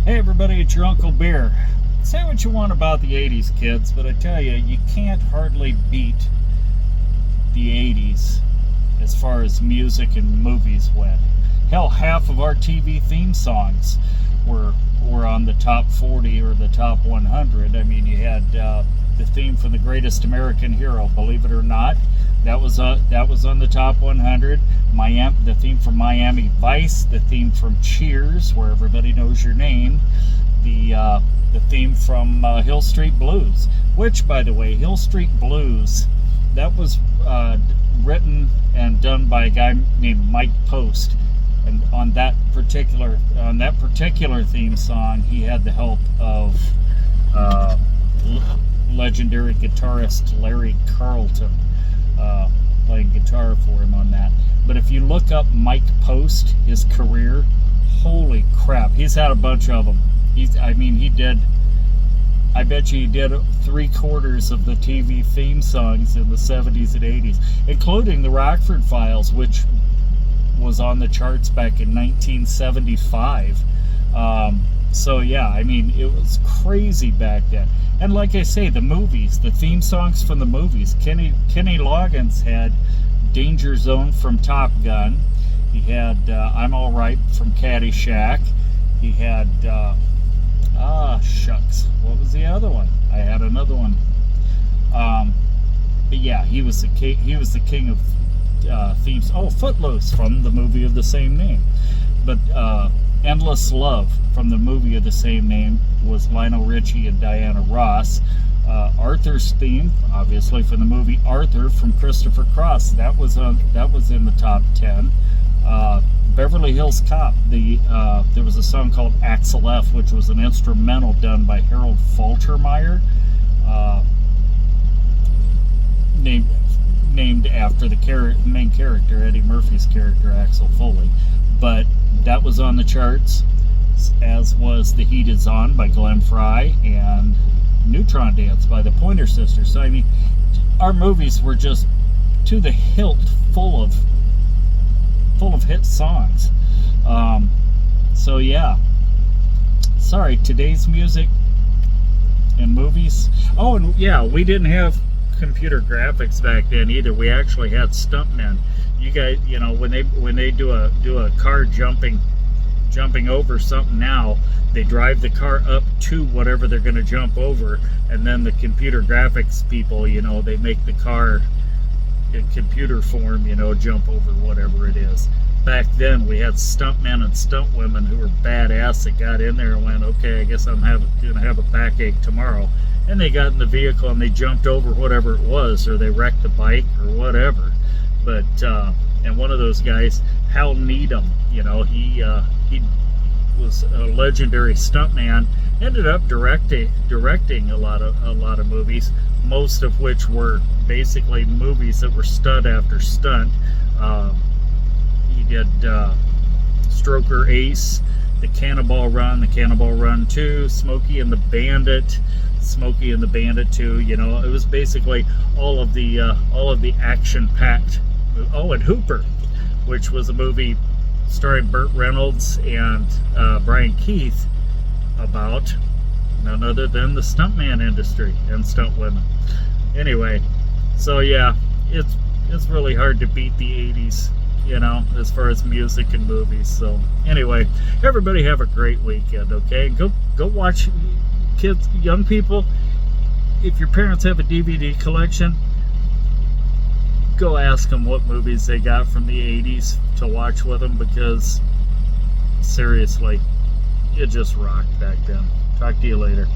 Hey everybody, it's your Uncle Bear. Say what you want about the 80s, kids, but I tell you, you can't hardly beat the 80s as far as music and movies went. Hell, half of our TV theme songs were on the top 40 or the top 100. I mean, you had the theme from The Greatest American Hero, believe it or not. That was on the top 100. The theme from Miami Vice, the theme from Cheers, where everybody knows your name, the theme from Hill Street Blues, which, by the way, Hill Street Blues, that was written and done by a guy named Mike Post, and on that particular theme song, he had the help of legendary guitarist Larry Carlton playing guitar for him on that. But if you look up Mike Post, his career, holy crap, he's had a bunch of them. I bet you he did 3/4 of the TV theme songs in the 70s and 80s, including the Rockford Files, which was on the charts back in 1975. So yeah, I mean, it was crazy back then. And like I say, the movies, the theme songs from the movies. Kenny Loggins had Danger Zone from Top Gun. He had I'm All Right from Caddyshack. He had shucks, what was the other one? I had another one. But yeah, he was the king of themes. Oh, Footloose from the movie of the same name. But Endless Love from the movie of the same name was Lionel Richie and Diana Ross. Arthur's theme, obviously, from the movie Arthur from Christopher Cross. That was in the top 10. Beverly Hills Cop. There was a song called Axel F, which was an instrumental done by Harold Faltermeyer, named after the main character, Eddie Murphy's character, Axel Foley. But that was on the charts, as was The Heat Is On by Glenn Frey and Neutron Dance by the Pointer Sisters. So I mean, our movies were just to the hilt full of hit songs. So yeah, sorry, today's music and movies. Oh, and yeah, we didn't have computer graphics back then either. We actually had stuntmen. You guys, you know, when they do a car jumping over something now, they drive the car up to whatever they're going to jump over, and then the computer graphics people, you know, they make the car in computer form, you know, jump over whatever it is. Back then, we had stuntmen and stuntwomen who were badass that got in there and went, okay, I guess I'm going to have a backache tomorrow. And they got in the vehicle and they jumped over whatever it was, or they wrecked the bike or whatever. But and one of those guys, Hal Needham, you know, he was a legendary stuntman. Ended up directing a lot of movies, most of which were basically movies that were stunt after stunt. He did Stroker Ace, The Cannonball Run, The Cannonball Run 2, Smokey and the Bandit 2. You know, it was basically all of the action-packed. Oh, and Hooper, which was a movie starring Burt Reynolds and Brian Keith about none other than the stuntman industry and stunt women. Anyway, so yeah, it's really hard to beat the 80s, you know, as far as music and movies. So anyway, everybody have a great weekend, okay? Go watch, kids, young people, if your parents have a DVD collection, go ask them what movies they got from the 80s to watch with them, because seriously, it just rocked back then. Talk to you later.